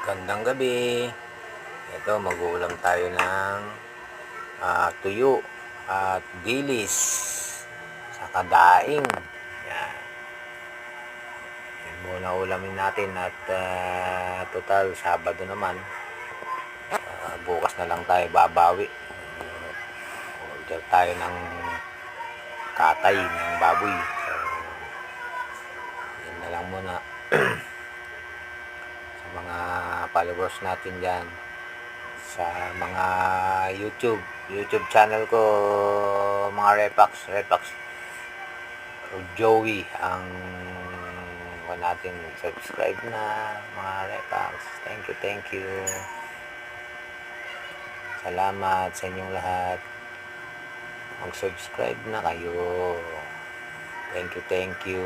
Gandang gabi. Ito, mag-uulam tayo ng tuyo at dilis sa kadaing. Yan. Yan muna ulamin natin at total, Sabado naman. Bukas na lang tayo babawi. Order tayo ng katay ng baboy. So, yan na lang muna. Sa mga followers natin dyan, sa mga YouTube channel ko, mga Repax o Joey ang natin subscribe na mga Repax. Thank you. Salamat sa inyong lahat. Mag-subscribe na kayo. Thank you.